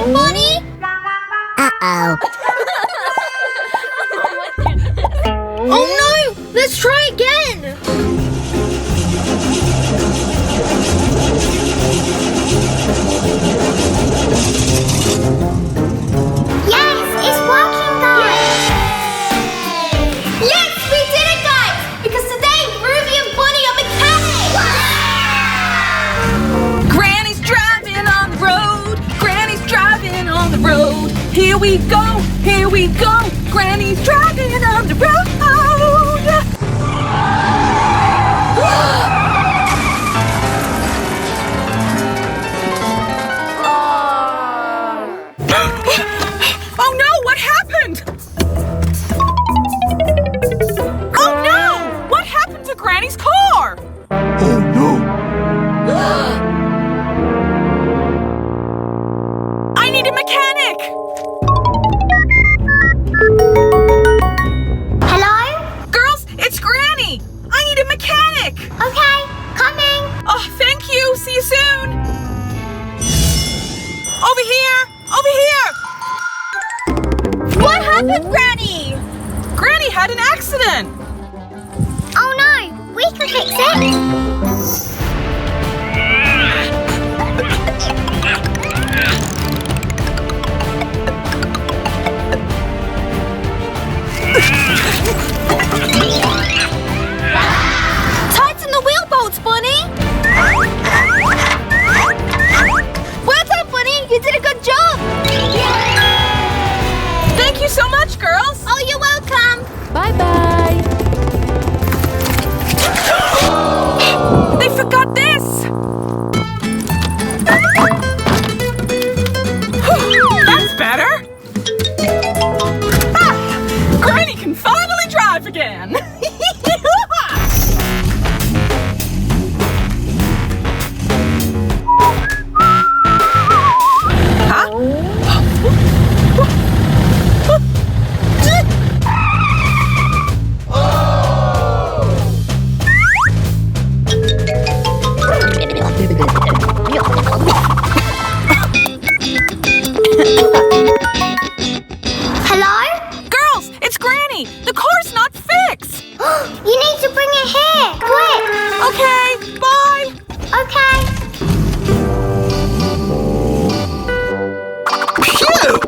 it, Bunny? Uh-oh. Oh no! Let's try again! Yes, it's working, guys. Yes, we did it, guys! Because today, Ruby and Bunny are mechanics! Granny's driving on the road. Granny's driving on the road. Here we go, here we go. Granny's driving on the road. Oh no, what happened? Oh no! What happened to Granny's car? Oh no! I need a mechanic! Hello? Girls, it's Granny! I need a mechanic! Okay, coming. Oh, thank you! See you soon! Over here! Over here! What happened, Granny? Granny had an accident! Oh no, we can fix it. Tighten the wheel bolts, Bunny! Well done, Bunny! You did a good job! Thank you so much, girls! Oh, you're welcome! Bye-bye! They forgot this! That's better! Ah, Granny can finally drive again! Huh? Hello? Girls, it's Granny! The car's not fixed! You need to bring it here, quick. Okay, bye! Okay. Phew!